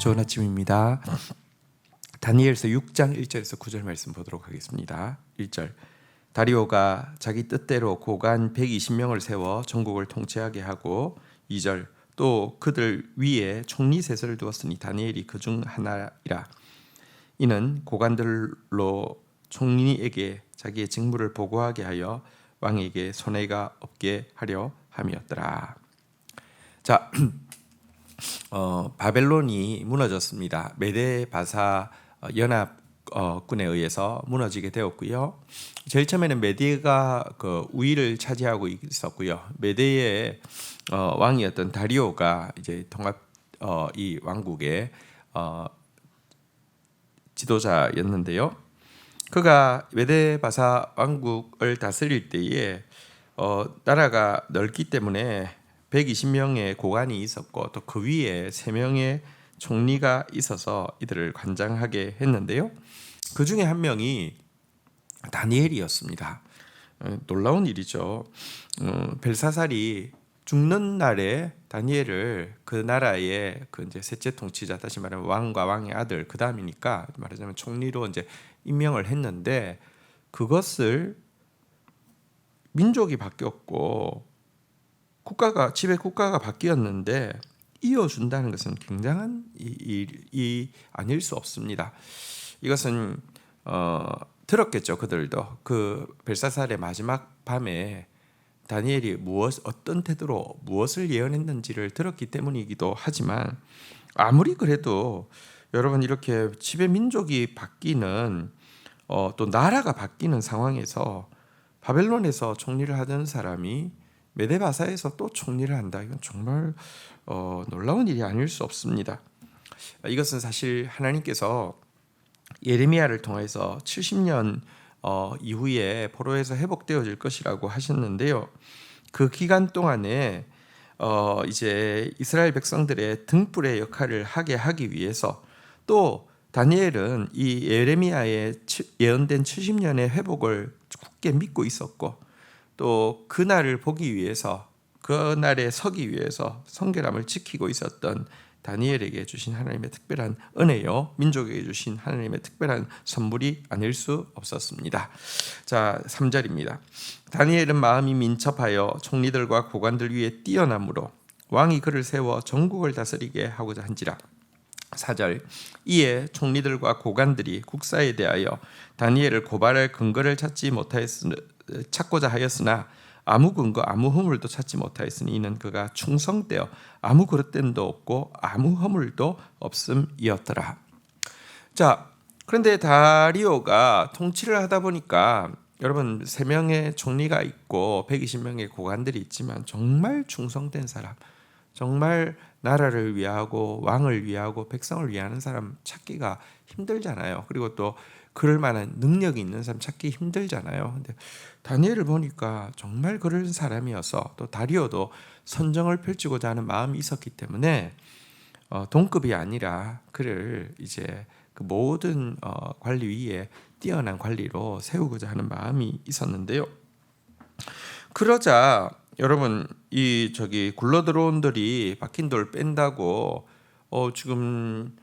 좋은 아침입니다. 다니엘서 6장 1절에서 9절 말씀 보도록 하겠습니다. 1절 다리오가 자기 뜻대로 고관 120명을 세워 전국을 통치하게 하고 2절 또 그들 위에 총리 셋을 두었으니 다니엘이 그중 하나이라. 이는 고관들로 총리에게 자기의 직무를 보고하게 하여 왕에게 손해가 없게 하려 함이었더라. 자, 바벨론이 무너졌습니다. 메데 바사 연합군에 의해서 무너지게 되었고요. 제일 처음에는 메데가 그 우위를 차지하고 있었고요. 메데의 왕이었던 다리오가 이제 통합 이 왕국의 지도자였는데요. 그가 메데 바사 왕국을 다스릴 때에 나라가 넓기 때문에 120명의 고관이 있었고 또 그 위에 3명의 총리가 있어서 이들을 관장하게 했는데요. 그 중에 한 명이 다니엘이었습니다. 놀라운 일이죠. 벨사살이 죽는 날에 다니엘을 그 나라의 그 이제 셋째 통치자, 다시 말하면 왕과 왕의 아들, 그 다음이니까 말하자면 총리로 이제 임명을 했는데 그것을 민족이 바뀌었고 지배 국가가 바뀌었는데 이어준다는 것은 굉장한 일이 아닐 수 없습니다. 이것은 들었겠죠. 그들도 그 벨사살의 마지막 밤에 다니엘이 어떤 태도로 무엇을 예언했는지를 들었기 때문이기도 하지만 아무리 그래도 여러분 이렇게 지배 민족이 바뀌는 또 나라가 바뀌는 상황에서 바벨론에서 총리를 하던 사람이 메데바사에서 또 총리를 한다. 이건 정말 놀라운 일이 아닐 수 없습니다. 이것은 사실 하나님께서 예레미야를 통해서 70년 이후에 포로에서 회복되어질 것이라고 하셨는데요. 그 기간 동안에 이제 이스라엘 백성들의 등불의 역할을 하기 위해서 또 다니엘은 이 예레미야의 예언된 70년의 회복을 굳게 믿고 있었고 또 그날을 보기 위해서 그날에 서기 위해서 성결함을 지키고 있었던 다니엘에게 주신 하나님의 특별한 은혜요, 민족에게 주신 하나님의 특별한 선물이 아닐 수 없었습니다. 자, 3절입니다. 다니엘은 마음이 민첩하여 총리들과 고관들 위에 뛰어남으로 왕이 그를 세워 전국을 다스리게 하고자 한지라. 4절 이에 총리들과 고관들이 국사에 대하여 다니엘을 고발할 근거를 찾고자 하였으나 아무 근거 아무 허물도 찾지 못하였으니 이는 그가 충성되어 아무 그릇됨도 없고 아무 허물도 없음이었더라. 자, 그런데 다리오가 통치를 하다 보니까 여러분 3명의 총리가 있고 120명의 고관들이 있지만 정말 충성된 사람, 정말 나라를 위하고 왕을 위하고 백성을 위하는 사람 찾기가 힘들잖아요. 그리고 또 그럴 만한 능력이 있는 사람 찾기 힘들잖아요. 근데 다니엘을 보니까 정말 그런 사람이어서 또 다리오도 선정을 펼치고자 하는 마음이 있었기 때문에 동급이 아니라 그를 이제 그 모든 관리 위에 뛰어난 관리로 세우고자 하는 마음이 있었는데요. 그러자 여러분 굴러 들어온들이 박힌 돌 뺀다고 지금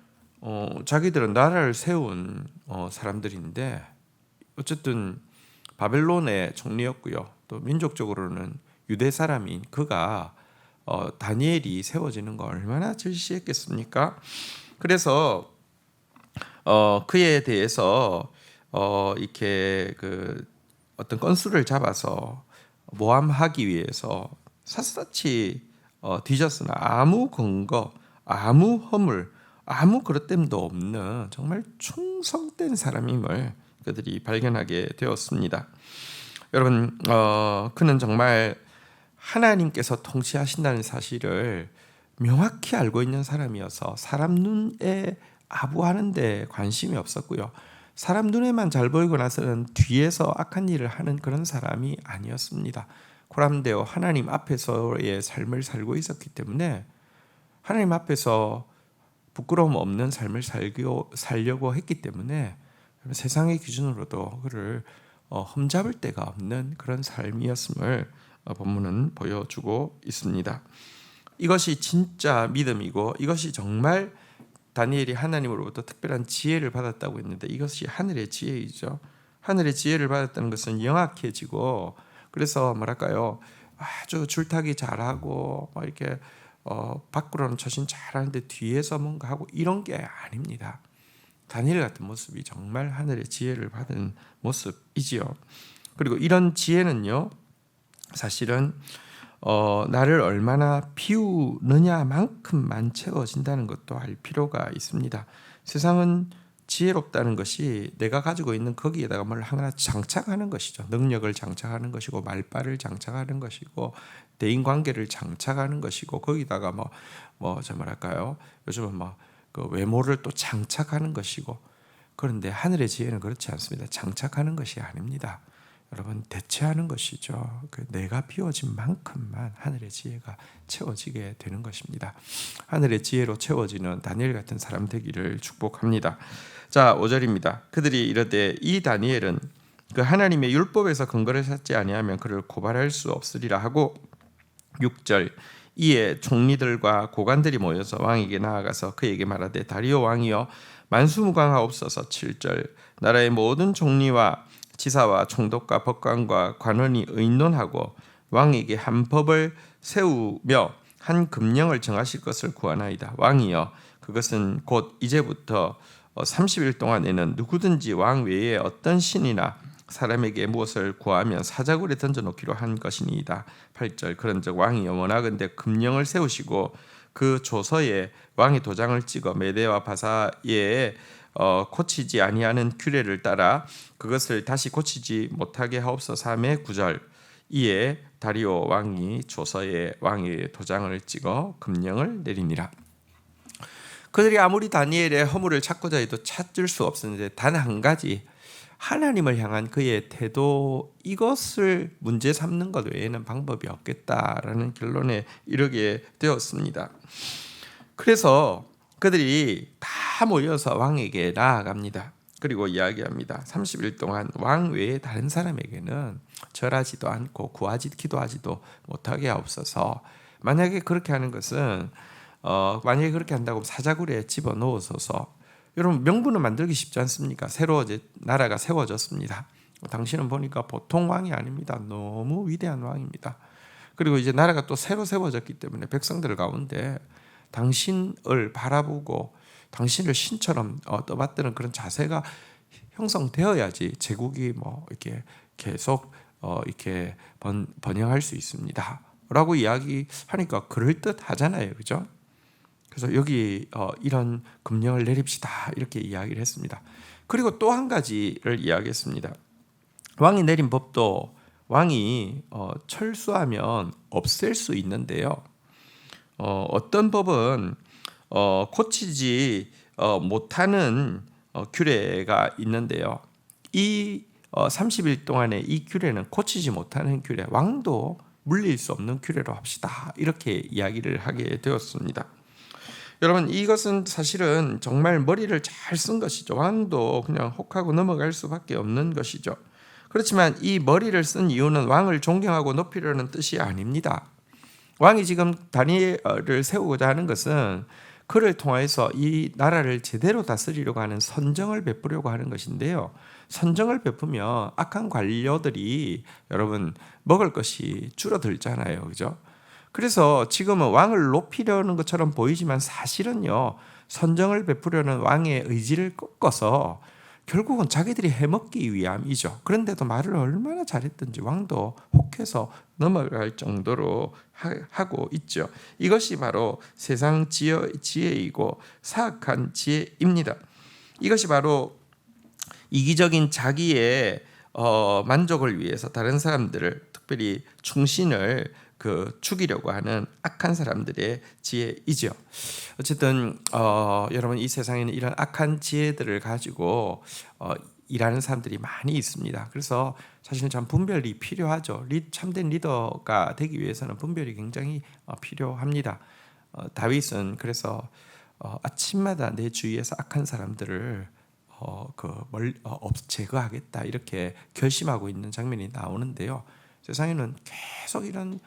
자기들은 나라를 세운 사람들인데 어쨌든 바벨론의 총리였고요. 또 민족적으로는 유대 사람인 그가 다니엘이 세워지는 거 얼마나 절시했겠습니까? 그래서 그에 대해서 이렇게 그 어떤 건수를 잡아서 모함하기 위해서 샅샅이 뒤졌으나 아무 근거, 아무 허물, 아무 그릇됨도 없는 정말 충성된 사람임을 그들이 발견하게 되었습니다. 여러분, 그는 정말 하나님께서 통치하신다는 사실을 명확히 알고 있는 사람이어서 사람 눈에 아부하는 데 관심이 없었고요. 사람 눈에만 잘 보이고 나서는 뒤에서 악한 일을 하는 그런 사람이 아니었습니다. 코람데오 하나님 앞에서의 삶을 살고 있었기 때문에 하나님 앞에서 부끄러움 없는 삶을 살려고 했기 때문에 세상의 기준으로도 그를 흠잡을 데가 없는 그런 삶이었음을 본문은 보여주고 있습니다. 이것이 진짜 믿음이고 이것이 정말 다니엘이 하나님으로부터 특별한 지혜를 받았다고 했는데 이것이 하늘의 지혜이죠. 하늘의 지혜를 받았다는 것은 영악해지고 그래서 뭐랄까요 아주 줄타기 잘하고 막 이렇게 밖으로는 처신 잘하는데 뒤에서 뭔가 하고 이런 게 아닙니다. 다니엘 같은 모습이 정말 하늘의 지혜를 받은 모습이지요. 그리고 이런 지혜는요 사실은 나를 얼마나 비우느냐만큼만 채워진다는 것도 알 필요가 있습니다. 세상은 지혜롭다는 것이 내가 가지고 있는 거기에다가 뭘 하나 장착하는 것이죠. 능력을 장착하는 것이고 말빨을 장착하는 것이고 대인관계를 장착하는 것이고 거기다가 뭐랄까요? 요즘은 그 외모를 또 장착하는 것이고 그런데 하늘의 지혜는 그렇지 않습니다. 장착하는 것이 아닙니다. 여러분 대체하는 것이죠. 내가 비워진 만큼만 하늘의 지혜가 채워지게 되는 것입니다. 하늘의 지혜로 채워지는 다니엘 같은 사람 되기를 축복합니다. 자 5절입니다. 그들이 이르되 이 다니엘은 그 하나님의 율법에서 근거를 찾지 아니하면 그를 고발할 수 없으리라 하고 6절 이에 총리들과 고관들이 모여서 왕에게 나아가서 그에게 말하되 다리오 왕이여 만수무강하옵소서. 7절 나라의 모든 총리와 지사와 총독과 법관과 관원이 의논하고 왕에게 한 법을 세우며 한 금령을 정하실 것을 구하나이다. 왕이여 그것은 곧 이제부터 30일 동안에는 누구든지 왕 외에 어떤 신이나 사람에게 무엇을 구하면 사자굴에 던져놓기로 한 것이니이다. 8절 그런즉 왕이여 원하건대 금령을 세우시고 그 조서에 왕의 도장을 찍어 메대와 바사에 고치지 아니하는 규례를 따라 그것을 다시 고치지 못하게 하옵소서 하매 9절 이에 다리오 왕이 조서에 왕의 도장을 찍어 금령을 내리니라. 그들이 아무리 다니엘의 허물을 찾고자 해도 찾을 수 없었는데 단 한 가지 하나님을 향한 그의 태도 이것을 문제 삼는 것 외에는 방법이 없겠다라는 결론에 이르게 되었습니다. 그래서 그들이 다 모여서 왕에게 나아갑니다. 그리고 이야기합니다. 30일 동안 왕 외에 다른 사람에게는 절하지도 않고 구하지 기도하지도 못하게 하옵소서. 만약에 그렇게 하는 것은 만약에 그렇게 한다고 사자굴에 집어넣어서서 여러분 명분을 만들기 쉽지 않습니까? 새로 이제 나라가 세워졌습니다. 당신은 보니까 보통 왕이 아닙니다. 너무 위대한 왕입니다. 그리고 이제 나라가 또 새로 세워졌기 때문에 백성들 가운데 당신을 바라보고 당신을 신처럼 떠받드는 그런 자세가 형성되어야지 제국이 이렇게 계속 이렇게 번영할 수 있습니다.라고 이야기하니까 그럴 듯하잖아요, 그죠? 그래서 여기 이런 금령을 내립시다 이렇게 이야기를 했습니다. 그리고 또 한 가지를 이야기했습니다. 왕이 내린 법도 왕이 철수하면 없앨 수 있는데요. 어떤 법은 고치지 못하는 규례가 있는데요. 이 30일 동안에 이 규례는 고치지 못하는 규례, 왕도 물릴 수 없는 규례로 합시다. 이렇게 이야기를 하게 되었습니다. 여러분 이것은 사실은 정말 머리를 잘 쓴 것이죠. 왕도 그냥 혹하고 넘어갈 수밖에 없는 것이죠. 그렇지만 이 머리를 쓴 이유는 왕을 존경하고 높이려는 뜻이 아닙니다. 왕이 지금 다니엘을 세우고자 하는 것은 그를 통해서 이 나라를 제대로 다스리려고 하는 선정을 베푸려고 하는 것인데요. 선정을 베푸면 악한 관료들이 여러분 먹을 것이 줄어들잖아요. 그죠? 그래서 지금은 왕을 높이려는 것처럼 보이지만 사실은요. 선정을 베푸려는 왕의 의지를 꺾어서 결국은 자기들이 해먹기 위함이죠. 그런데도 말을 얼마나 잘했든지 왕도 혹해서 넘어갈 정도로 하고 있죠. 이것이 바로 세상 지혜이고 사악한 지혜입니다. 이것이 바로 이기적인 자기의 만족을 위해서 다른 사람들을 특별히 충신을 죽이려고 하는 악한 사람들의 지혜이죠. 어쨌든 여러분 이 세상에는 이런 악한 지혜들을 가지고 일하는 사람들이 많이 있습니다. 그래서 사실은 참 분별이 필요하죠. 참된 리더가 되기 위해서는 분별이 굉장히 필요합니다. 다윗은 그래서 아침마다 내 주위에서 악한 사람들을 제거하겠다 이렇게 결심하고 있는 장면이 나오는데요. 세상에는 계속 이런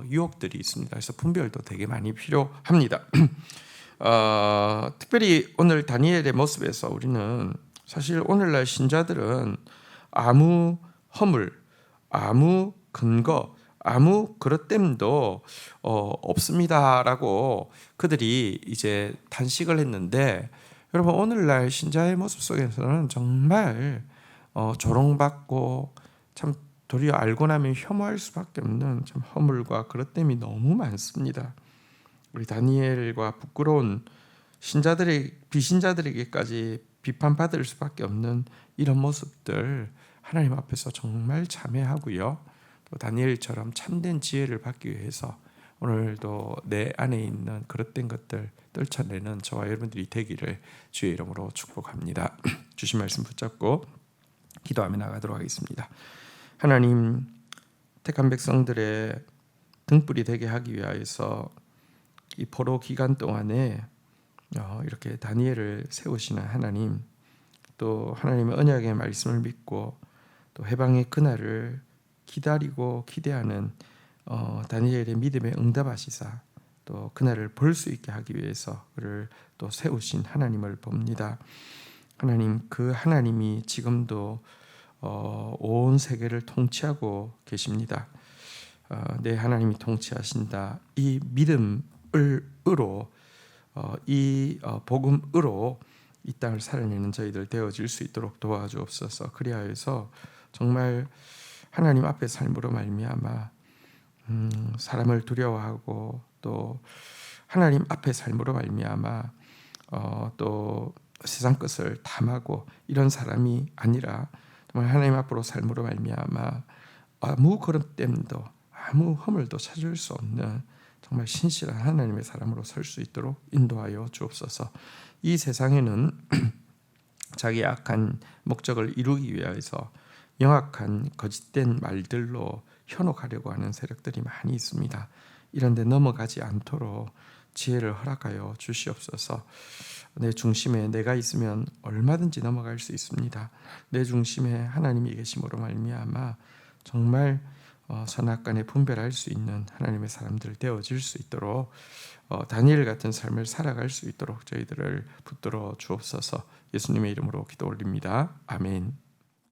유혹들이 있습니다. 그래서 분별도 되게 많이 필요합니다. 특별히 오늘 다니엘의 모습에서 우리는 사실 오늘날 신자들은 아무 허물, 아무 근거, 아무 그릇됨도 없습니다라고 그들이 이제 탄식을 했는데, 여러분 오늘날 신자의 모습 속에서는 정말 조롱받고 참 도리어 알고 나면 혐오할 수밖에 없는 참 허물과 그릇됨이 너무 많습니다. 우리 다니엘과 부끄러운 비신자들에게까지 비판받을 수밖에 없는 이런 모습들 하나님 앞에서 정말 참회하고요. 또 다니엘처럼 참된 지혜를 받기 위해서 오늘도 내 안에 있는 그릇된 것들 떨쳐내는 저와 여러분들이 되기를 주의 이름으로 축복합니다. 주신 말씀 붙잡고 기도하며 나가도록 하겠습니다. 하나님, 택한 백성들의 등불이 되게 하기 위하여서 이 포로 기간 동안에 이렇게 다니엘을 세우시는 하나님, 또 하나님의 언약의 말씀을 믿고 또 해방의 그날을 기다리고 기대하는 다니엘의 믿음에 응답하시사 또 그날을 볼 수 있게 하기 위해서 그를 또 세우신 하나님을 봅니다. 하나님, 그 하나님이 지금도 온 세계를 통치하고 계십니다. 내 하나님이 통치하신다. 이 믿음으로 이 복음으로 이 땅을 살아내는 저희들 되어질 수 있도록 도와주옵소서. 그리하여서 정말 하나님 앞에 삶으로 말미암아 사람을 두려워하고 또 하나님 앞에 삶으로 말미암아 또 세상 것을 탐하고 이런 사람이 아니라 정말 하나님 앞으로 삶으로 말미암아 아무 거듭됨도 아무 허물도 찾을 수 없는 정말 신실한 하나님의 사람으로 설 수 있도록 인도하여 주옵소서. 이 세상에는 자기의 악한 목적을 이루기 위해서 영악한 거짓된 말들로 현혹하려고 하는 세력들이 많이 있습니다. 이런 데 넘어가지 않도록 지혜를 허락하여 주시옵소서. 내 중심에 내가 있으면 얼마든지 넘어갈 수 있습니다. 내 중심에 하나님이 계심으로 말미암아 정말 선악간에 분별할 수 있는 하나님의 사람들 되어질 수 있도록 다니엘 같은 삶을 살아갈 수 있도록 저희들을 붙들어 주옵소서. 예수님의 이름으로 기도 올립니다. 아멘.